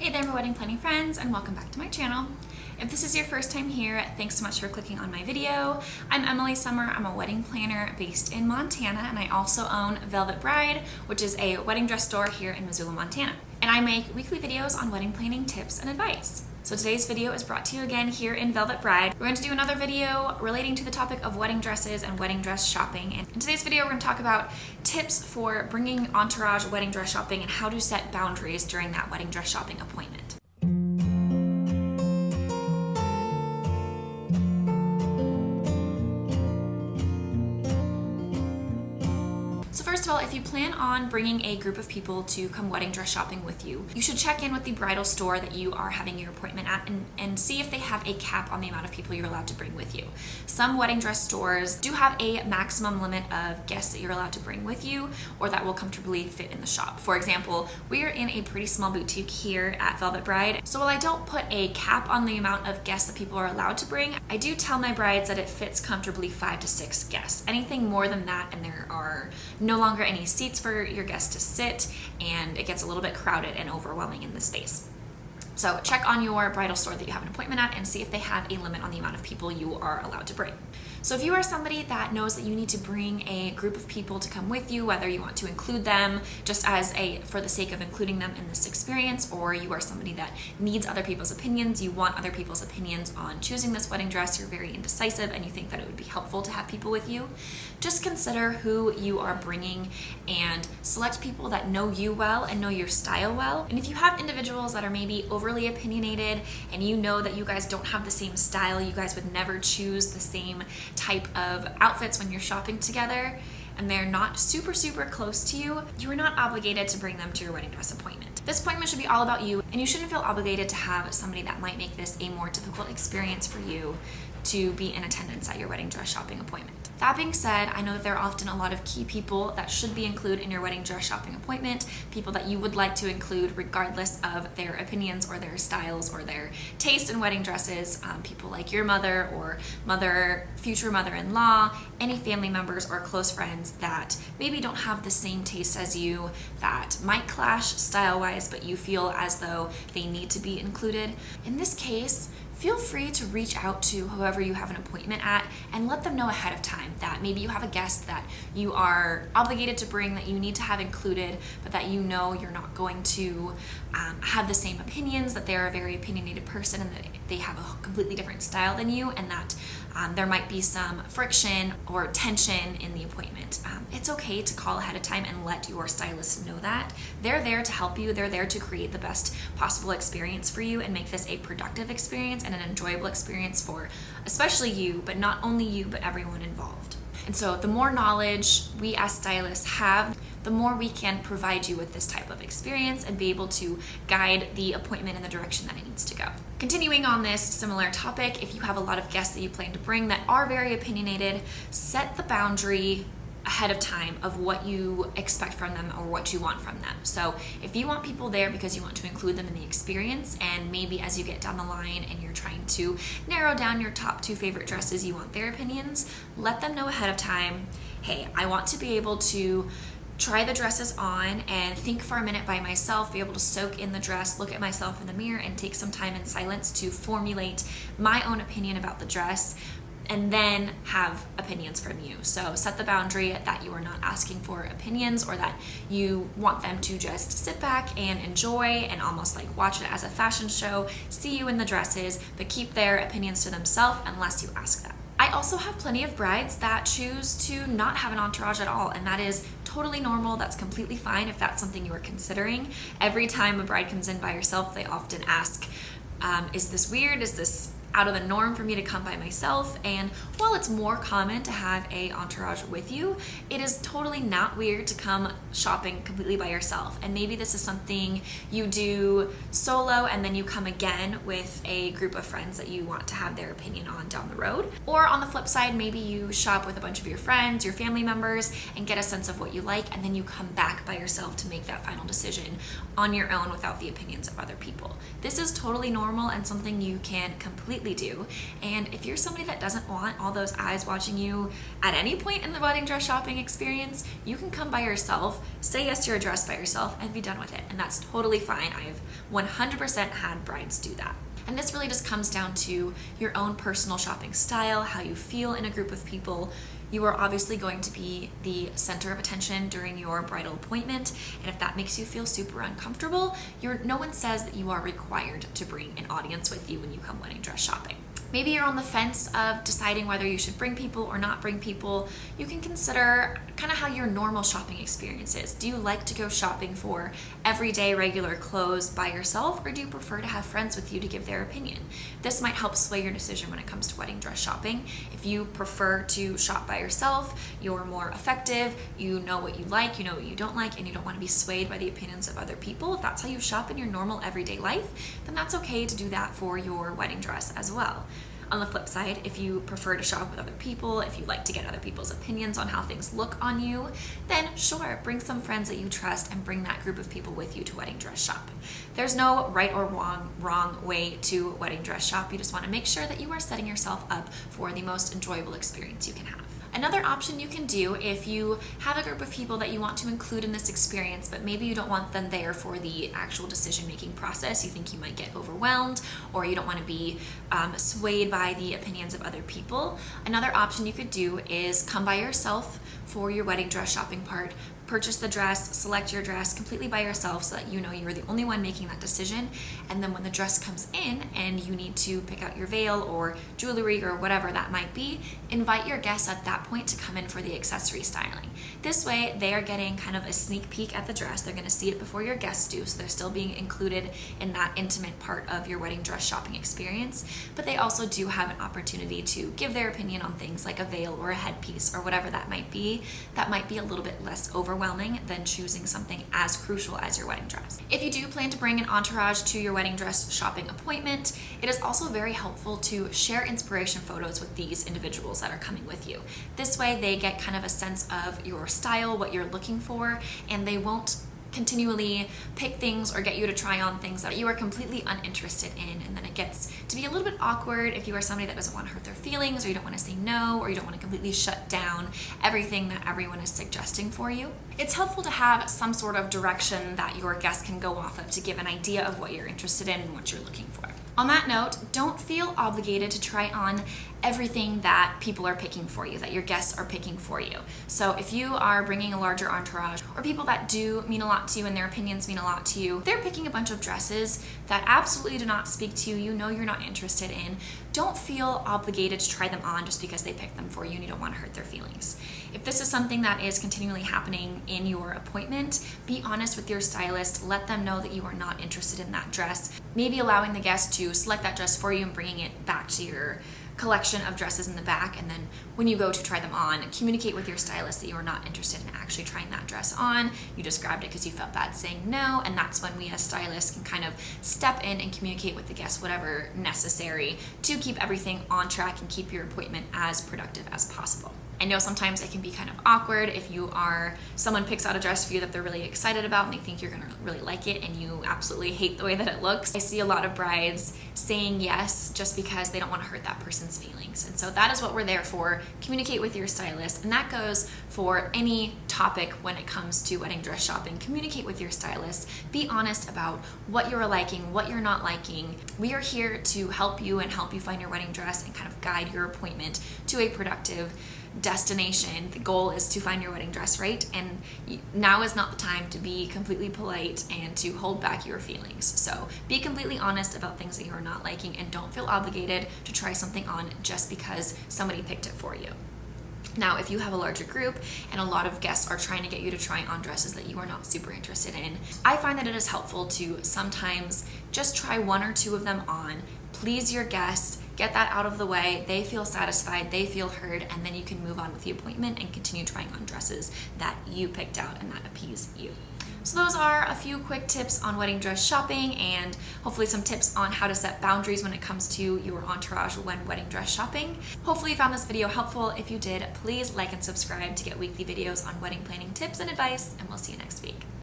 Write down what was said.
Hey there, my wedding planning friends, and welcome back to my channel. If this is your first time here, thanks so much for clicking on my video. I'm Emily Summer. I'm a wedding planner based in Montana, and I also own Velvet Bride, which is a wedding dress store here in Missoula, Montana. And I make weekly videos on wedding planning tips and advice. So today's video is brought to you again here in Velvet Bride. We're going to do another video relating to the topic of wedding dresses and wedding dress shopping. And in today's video, we're going to talk about tips for bringing entourage wedding dress shopping and how to set boundaries during that wedding dress shopping appointment. First of all, if you plan on bringing a group of people to come wedding dress shopping with you, you should check in with the bridal store that you are having your appointment at and see if they have a cap on the amount of people you're allowed to bring with you. Some wedding dress stores do have a maximum limit of guests that you're allowed to bring with you or that will comfortably fit in the shop. For example, we are in a pretty small boutique here at Velvet Bride, so while I don't put a cap on the amount of guests that people are allowed to bring, I do tell my brides that it fits comfortably 5 to 6 guests. Anything more than that and there are no longer any seats for your guests to sit, and it gets a little bit crowded and overwhelming in the space. So check on your bridal store that you have an appointment at and see if they have a limit on the amount of people you are allowed to bring. So if you are somebody that knows that you need to bring a group of people to come with you, whether you want to include them just for the sake of including them in this experience, or you are somebody that needs other people's opinions, you want other people's opinions on choosing this wedding dress, you're very indecisive and you think that it would be helpful to have people with you, just consider who you are bringing and select people that know you well and know your style well. And if you have individuals that are maybe overly opinionated and you know that you guys don't have the same style, you guys would never choose the same type of outfits when you're shopping together, and they're not super close to you, you are not obligated to bring them to your wedding dress appointment. This appointment should be all about you, and you shouldn't feel obligated to have somebody that might make this a more difficult experience for you to be in attendance at your wedding dress shopping appointment. That being said, I know that there are often a lot of key people that should be included in your wedding dress shopping appointment, people that you would like to include regardless of their opinions or their styles or their taste in wedding dresses, people like your mother or future mother-in-law, any family members or close friends that maybe don't have the same taste as you, that might clash style-wise, but you feel as though they need to be included. In this case, feel free to reach out to whoever you have an appointment at and let them know ahead of time that maybe you have a guest that you are obligated to bring, that you need to have included, but that you know you're not going to have the same opinions, that they're a very opinionated person and that they have a completely different style than you, and that there might be some friction or tension in the appointment. It's okay to call ahead of time and let your stylist know that. They're there to help you. They're there to create the best possible experience for you and make this a productive experience and an enjoyable experience for especially you, but not only you, but everyone involved. And so the more knowledge we as stylists have, the more we can provide you with this type of experience and be able to guide the appointment in the direction that it needs to go. Continuing on this similar topic, if you have a lot of guests that you plan to bring that are very opinionated, set the boundary ahead of time of what you expect from them or what you want from them. So if you want people there because you want to include them in the experience, and maybe as you get down the line and you're trying to narrow down your top 2 favorite dresses, you want their opinions, let them know ahead of time, hey, I want to be able to try the dresses on and think for a minute by myself, be able to soak in the dress, look at myself in the mirror, and take some time in silence to formulate my own opinion about the dress, and then have opinions from you. So set the boundary that you are not asking for opinions, or that you want them to just sit back and enjoy and almost like watch it as a fashion show, see you in the dresses, but keep their opinions to themselves unless you ask them. I also have plenty of brides that choose to not have an entourage at all, and that is totally normal. That's completely fine if that's something you are considering. Every time a bride comes in by herself, they often ask, is this weird? Is this out of the norm for me to come by myself? And while it's more common to have a entourage with you, it is totally not weird to come shopping completely by yourself. And maybe this is something you do solo and then you come again with a group of friends that you want to have their opinion on down the road. Or on the flip side, maybe you shop with a bunch of your friends, your family members, and get a sense of what you like, and then you come back by yourself to make that final decision on your own without the opinions of other people. This is totally normal and something you can completely completely do. And if you're somebody that doesn't want all those eyes watching you at any point in the wedding dress shopping experience, you can come by yourself, say yes to your dress by yourself, and be done with it. And that's totally fine. I've 100% had brides do that. And this really just comes down to your own personal shopping style, how you feel in a group of people. You are obviously going to be the center of attention during your bridal appointment, and if that makes you feel super uncomfortable, no one says that you are required to bring an audience with you when you come wedding dress shopping. Maybe you're on the fence of deciding whether you should bring people or not bring people. You can consider kind of how your normal shopping experience is. Do you like to go shopping for everyday regular clothes by yourself, or do you prefer to have friends with you to give their opinion? This might help sway your decision when it comes to wedding dress shopping. If you prefer to shop by yourself, you're more effective, you know what you like, you know what you don't like, and you don't want to be swayed by the opinions of other people. If that's how you shop in your normal everyday life, then that's okay to do that for your wedding dress as well. On the flip side, if you prefer to shop with other people, if you like to get other people's opinions on how things look on you, then sure, bring some friends that you trust and bring that group of people with you to wedding dress shop. There's no right or wrong way to wedding dress shop. You just want to make sure that you are setting yourself up for the most enjoyable experience you can have. Another option you can do if you have a group of people that you want to include in this experience, but maybe you don't want them there for the actual decision-making process, you think you might get overwhelmed, or you don't want to be swayed by the opinions of other people, another option you could do is come by yourself for your wedding dress shopping part. Purchase the dress, select your dress completely by yourself so that you know you're the only one making that decision. And then when the dress comes in and you need to pick out your veil or jewelry or whatever that might be, invite your guests at that point to come in for the accessory styling. This way, they are getting kind of a sneak peek at the dress. They're going to see it before your guests do, so they're still being included in that intimate part of your wedding dress shopping experience. But they also do have an opportunity to give their opinion on things like a veil or a headpiece or whatever that might be a little bit less overwhelming than choosing something as crucial as your wedding dress. If you do plan to bring an entourage to your wedding dress shopping appointment, it is also very helpful to share inspiration photos with these individuals that are coming with you. This way they get kind of a sense of your style, what you're looking for, and they won't continually pick things or get you to try on things that you are completely uninterested in, and then it gets to be a little bit awkward if you are somebody that doesn't want to hurt their feelings, or you don't want to say no, or you don't want to completely shut down everything that everyone is suggesting for you. It's helpful to have some sort of direction that your guests can go off of to give an idea of what you're interested in and what you're looking for. On that note, don't feel obligated to try on everything that people are picking for you, that your guests are picking for you. So if you are bringing a larger entourage, or people that do mean a lot to you and their opinions mean a lot to you, they're picking a bunch of dresses that absolutely do not speak to you, you know you're not interested in, don't feel obligated to try them on just because they picked them for you and you don't want to hurt their feelings. If this is something that is continually happening in your appointment, be honest with your stylist, let them know that you are not interested in that dress, maybe allowing the guest to select that dress for you and bringing it back to your collection of dresses in the back, and then when you go to try them on, communicate with your stylist that you are not interested in actually trying that dress on. You just grabbed it because you felt bad saying no, and that's when we as stylists can kind of step in and communicate with the guest whatever necessary to keep everything on track and keep your appointment as productive as possible. I know sometimes it can be kind of awkward if someone picks out a dress for you that they're really excited about and they think you're gonna really like it and you absolutely hate the way that it looks. I see a lot of brides saying yes just because they don't want to hurt that person's feelings. And so that is what we're there for. Communicate with your stylist, and that goes for any topic when it comes to wedding dress shopping. Communicate with your stylist. Be honest about what you're liking, what you're not liking. We are here to help you and help you find your wedding dress and kind of guide your appointment to a productive destination. The goal is to find your wedding dress, right? And now is not the time to be completely polite and to hold back your feelings. So be completely honest about things that you are not liking, and don't feel obligated to try something on just because somebody picked it for you. Now, if you have a larger group and a lot of guests are trying to get you to try on dresses that you are not super interested in, I find that it is helpful to sometimes just try one or two of them on, please your guests, get that out of the way, they feel satisfied, they feel heard, and then you can move on with the appointment and continue trying on dresses that you picked out and that appease you. So those are a few quick tips on wedding dress shopping, and hopefully some tips on how to set boundaries when it comes to your entourage when wedding dress shopping. Hopefully you found this video helpful. If you did, please like and subscribe to get weekly videos on wedding planning tips and advice, and we'll see you next week.